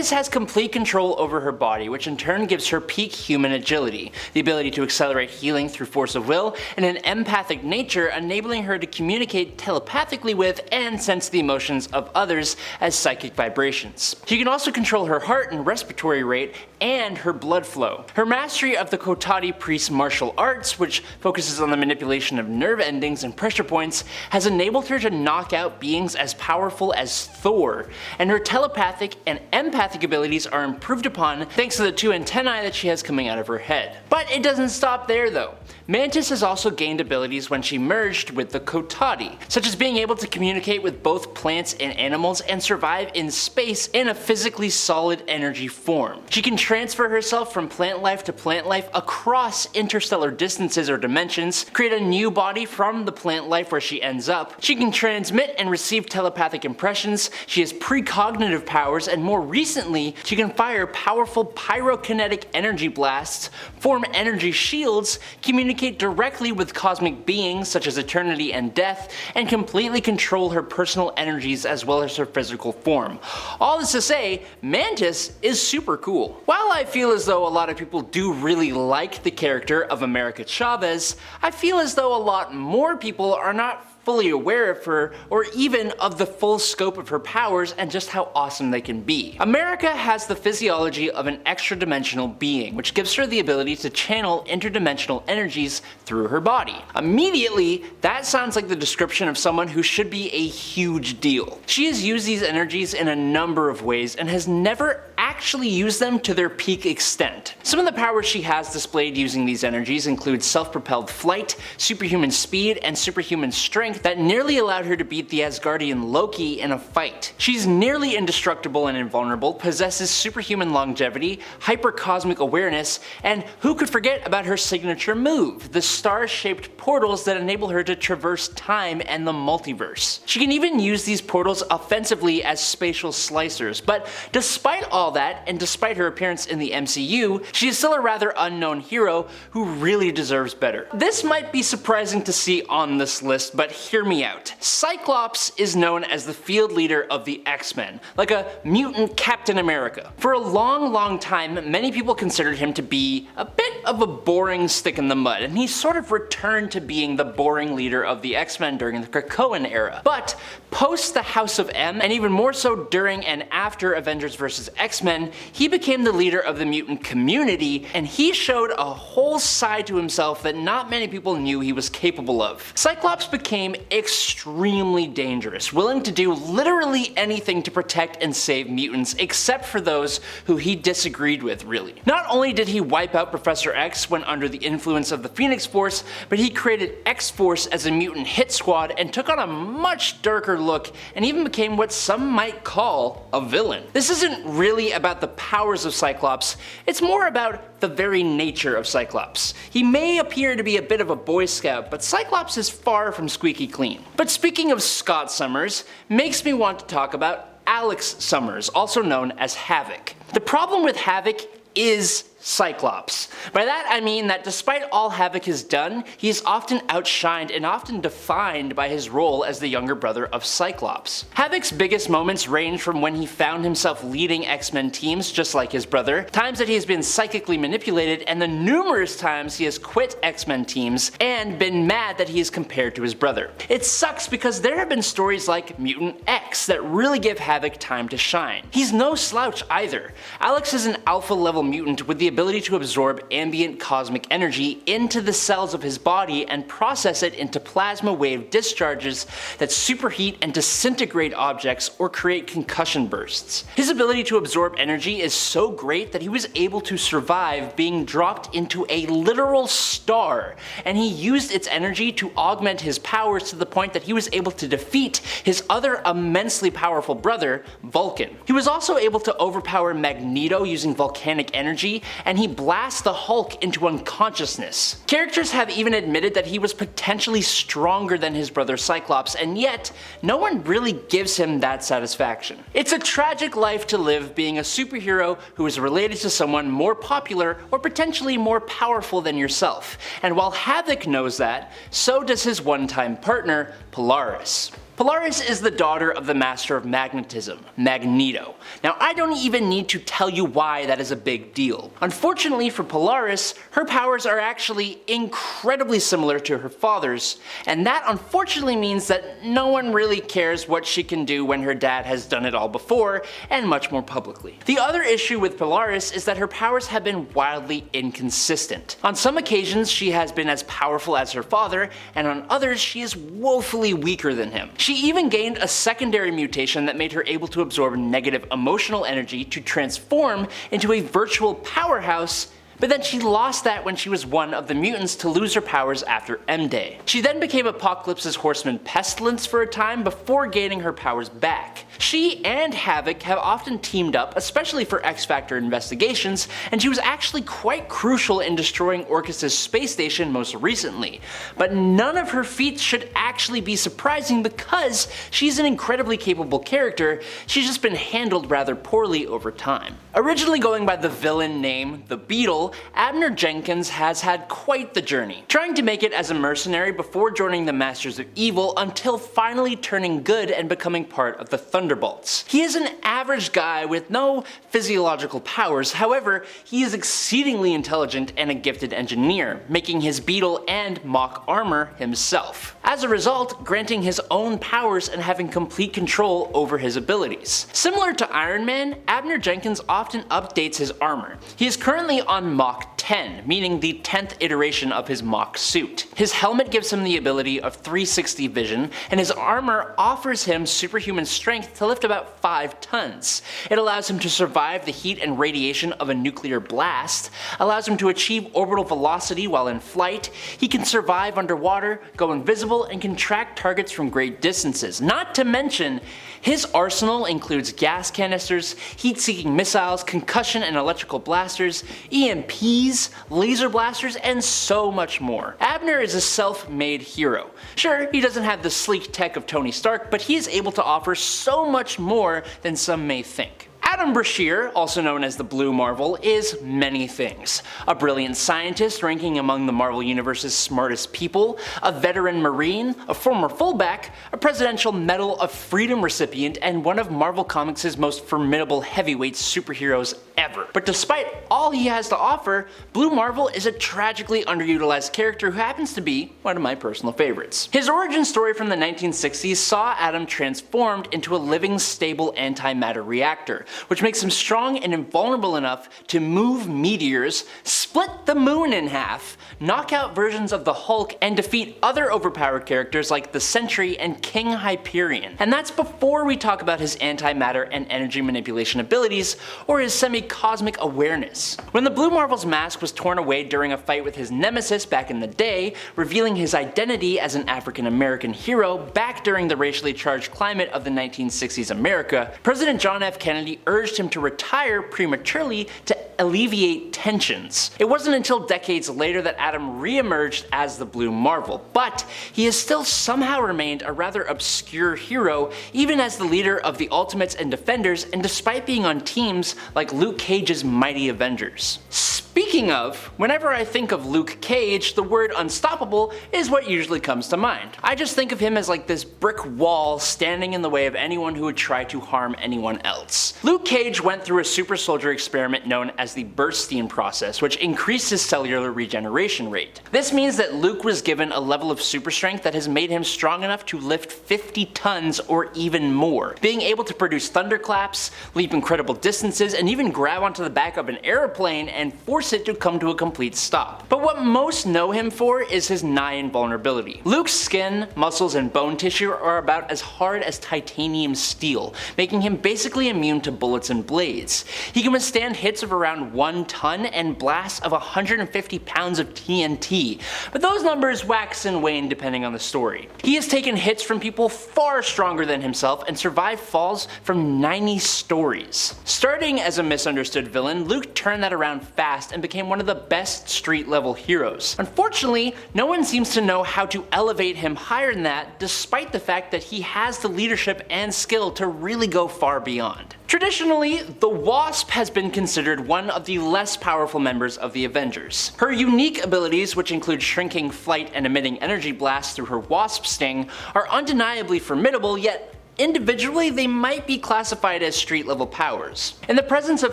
Mantis has complete control over her body, which in turn gives her peak human agility, the ability to accelerate healing through force of will, and an empathic nature enabling her to communicate telepathically with and sense the emotions of others as psychic vibrations. She can also control her heart and respiratory rate and her blood flow. Her mastery of the Kotati priest's martial arts, which focuses on the manipulation of nerve endings and pressure points, has enabled her to knock out beings as powerful as Thor, and her telepathic and empathic abilities are improved upon thanks to the two antennae that she has coming out of her head. But it doesn't stop there though. Mantis has also gained abilities when she merged with the Kotati, such as being able to communicate with both plants and animals and survive in space in a physically solid energy form. She can transfer herself from plant life to plant life across interstellar distances or dimensions, create a new body from the plant life where she ends up. She can transmit and receive telepathic impressions, she has precognitive powers, and more recently, she can fire powerful pyrokinetic energy blasts, form energy shields, communicate directly with cosmic beings such as eternity and death, and completely control her personal energies as well as her physical form. All this to say, Mantis is super cool. While I feel as though a lot of people do really like the character of America Chavez, I feel as though a lot more people are not fully aware of her or even of the full scope of her powers and just how awesome they can be. America has the physiology of an extra-dimensional being, which gives her the ability to channel interdimensional energies through her body. Immediately, that sounds like the description of someone who should be a huge deal. She has used these energies in a number of ways and has never actually used them to their peak extent. Some of the powers she has displayed using these energies include self-propelled flight, superhuman speed, and superhuman strength that nearly allowed her to beat the Asgardian Loki in a fight. She's nearly indestructible and invulnerable, possesses superhuman longevity, hypercosmic awareness, and who could forget about her signature move, the star-shaped portals that enable her to traverse time and the multiverse. She can even use these portals offensively as spatial slicers, but despite all that, and despite her appearance in the MCU, she is still a rather unknown hero who really deserves better. This might be surprising to see on this list, but hear me out. Cyclops is known as the field leader of the X-Men, like a mutant Captain America. For a long time, many people considered him to be a bit of a boring stick in the mud, and he sort of returned to being the boring leader of the X-Men during the Krakoan era. But post the House of M, and even more so during and after Avengers vs. X-Men, he became the leader of the mutant community, and he showed a whole side to himself that not many people knew he was capable of. Cyclops became extremely dangerous, willing to do literally anything to protect and save mutants, except for those who he disagreed with, really. Not only did he wipe out Professor X when under the influence of the Phoenix Force, but he created X-Force as a mutant hit squad and took on a much darker look and even became what some might call a villain. This isn't really about the powers of Cyclops, it's more about the very nature of Cyclops. He may appear to be a bit of a Boy Scout, but Cyclops is far from squeaky clean. But speaking of Scott Summers, makes me want to talk about Alex Summers, also known as Havok. The problem with Havok is Cyclops. By that I mean that despite all Havok has done, he is often outshined and often defined by his role as the younger brother of Cyclops. Havok's biggest moments range from when he found himself leading X-Men teams just like his brother, times that he has been psychically manipulated, and the numerous times he has quit X-Men teams and been mad that he is compared to his brother. It sucks because there have been stories like Mutant X that really give Havok time to shine. He's no slouch either. Alex is an alpha level mutant with the ability to absorb ambient cosmic energy into the cells of his body and process it into plasma wave discharges that superheat and disintegrate objects or create concussion bursts. His ability to absorb energy is so great that he was able to survive being dropped into a literal star, and he used its energy to augment his powers to the point that he was able to defeat his other immensely powerful brother, Vulcan. He was also able to overpower Magneto using volcanic energy, and he blasts the Hulk into unconsciousness. Characters have even admitted that he was potentially stronger than his brother Cyclops, and yet no one really gives him that satisfaction. It's a tragic life to live being a superhero who is related to someone more popular or potentially more powerful than yourself, and while Havok knows that, so does his one-time partner, Polaris. Polaris is the daughter of the master of magnetism, Magneto. Now, I don't even need to tell you why that is a big deal. Unfortunately for Polaris, her powers are actually incredibly similar to her father's, and that unfortunately means that no one really cares what she can do when her dad has done it all before, and much more publicly. The other issue with Polaris is that her powers have been wildly inconsistent. On some occasions, she has been as powerful as her father, and on others, she is woefully weaker than him. She even gained a secondary mutation that made her able to absorb negative emotional energy to transform into a virtual powerhouse, but then she lost that when she was one of the mutants to lose her powers after M-Day. She then became Apocalypse's horseman Pestilence for a time before gaining her powers back. She and Havok have often teamed up, especially for X-Factor investigations, and she was actually quite crucial in destroying Orcus' space station most recently. But none of her feats should actually be surprising because she's an incredibly capable character, she's just been handled rather poorly over time. Originally going by the villain name, the Beetle, Abner Jenkins has had quite the journey, trying to make it as a mercenary before joining the Masters of Evil until finally turning good and becoming part of the Thunderbolts. He is an average guy with no physiological powers, however, he is exceedingly intelligent and a gifted engineer, making his Beetle and mock armor himself. As a result, granting his own powers and having complete control over his abilities. Similar to Iron Man, Abner Jenkins often updates his armor. He is currently on Mach 10, meaning the 10th iteration of his Mach suit. His helmet gives him the ability of 360 vision, and his armor offers him superhuman strength to lift about 5 tons. It allows him to survive the heat and radiation of a nuclear blast, allows him to achieve orbital velocity while in flight, he can survive underwater, go invisible, and can track targets from great distances. Not to mention, his arsenal includes gas canisters, heat-seeking missiles, concussion and electrical blasters, EMPs, laser blasters, and so much more. Abner is a self-made hero. Sure, he doesn't have the sleek tech of Tony Stark, but he is able to offer so much more than some may think. Adam Brashear, also known as the Blue Marvel, is many things. A brilliant scientist ranking among the Marvel Universe's smartest people, a veteran Marine, a former fullback, a Presidential Medal of Freedom recipient, and one of Marvel Comics' most formidable heavyweight superheroes ever. But despite all he has to offer, Blue Marvel is a tragically underutilized character who happens to be one of my personal favorites. His origin story from the 1960s saw Adam transformed into a living, stable antimatter reactor, which makes him strong and invulnerable enough to move meteors, split the moon in half, knock out versions of the Hulk, and defeat other overpowered characters like the Sentry and King Hyperion. And that's before we talk about his antimatter and energy manipulation abilities, or his semi-cosmic awareness. When the Blue Marvel's mask was torn away during a fight with his nemesis back in the day, revealing his identity as an African-American hero back during the racially charged climate of the 1960s America, President John F. Kennedy urged him to retire prematurely to alleviate tensions. It wasn't until decades later that Adam re-emerged as the Blue Marvel, but he has still somehow remained a rather obscure hero even as the leader of the Ultimates and Defenders, and despite being on teams like Luke Cage's Mighty Avengers. Speaking of, whenever I think of Luke Cage, the word unstoppable is what usually comes to mind. I just think of him as like this brick wall standing in the way of anyone who would try to harm anyone else. Luke Cage went through a super soldier experiment known as the Burstein process, which increased his cellular regeneration rate. This means that Luke was given a level of super strength that has made him strong enough to lift 50 tons or even more, being able to produce thunderclaps, leap incredible distances, and even grab onto the back of an airplane and force it to come to a complete stop. But what most know him for is his nigh invulnerability. Luke's skin, muscles, and bone tissue are about as hard as titanium steel, making him basically immune to bullets and blades. He can withstand hits of around 1 ton and blasts of 150 pounds of TNT, but those numbers wax and wane depending on the story. He has taken hits from people far stronger than himself and survived falls from 90 stories. Starting as a misunderstood villain, Luke turned that around fast fast and became one of the best street level heroes. Unfortunately, no one seems to know how to elevate him higher than that, despite the fact that he has the leadership and skill to really go far beyond. Traditionally, the Wasp has been considered one of the less powerful members of the Avengers. Her unique abilities, which include shrinking, flight, and emitting energy blasts through her Wasp sting, are undeniably formidable, yet individually, they might be classified as street level powers. In the presence of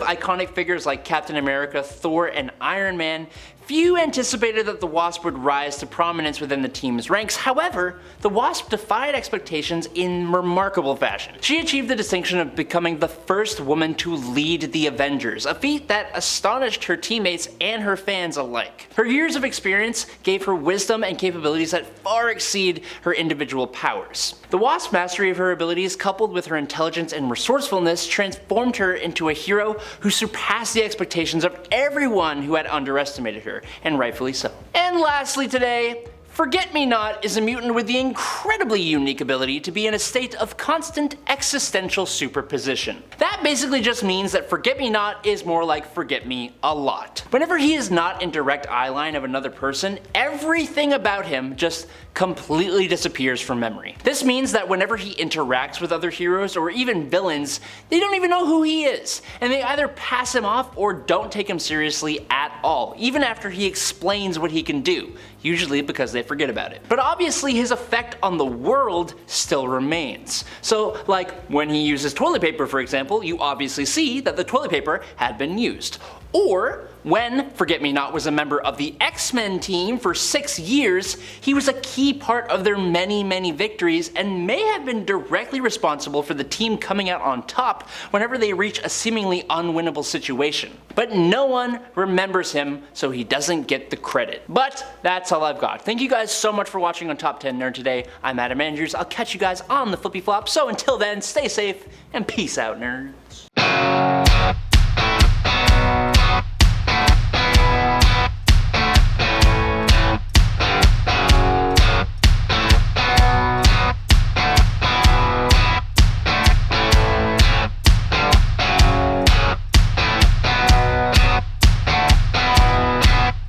iconic figures like Captain America, Thor, and Iron Man, few anticipated that the Wasp would rise to prominence within the team's ranks. However, the Wasp defied expectations in remarkable fashion. She achieved the distinction of becoming the first woman to lead the Avengers, a feat that astonished her teammates and her fans alike. Her years of experience gave her wisdom and capabilities that far exceed her individual powers. The Wasp's mastery of her abilities, coupled with her intelligence and resourcefulness, transformed her into a hero who surpassed the expectations of everyone who had underestimated her, and rightfully so. And lastly today, Forget-Me-Not is a mutant with the incredibly unique ability to be in a state of constant existential superposition. That basically just means that Forget-Me-Not is more like Forget-Me-A-Lot. Whenever he is not in direct eye line of another person, everything about him just completely disappears from memory. This means that whenever he interacts with other heroes or even villains, they don't even know who he is, and they either pass him off or don't take him seriously at all, even after he explains what he can do, usually because they forget about it. But obviously his effect on the world still remains. So like when he uses toilet paper, for example, you obviously see that the toilet paper had been used. Or when Forget-Me-Not was a member of the X-Men team for 6 years, he was a key part of their many victories and may have been directly responsible for the team coming out on top whenever they reach a seemingly unwinnable situation. But no one remembers him, so he doesn't get the credit. But that's all I've got. Thank you guys so much for watching on Top 10 Nerd today. I'm Adam Andrews. I'll catch you guys on the flippy flop. So until then, stay safe and peace out, nerds.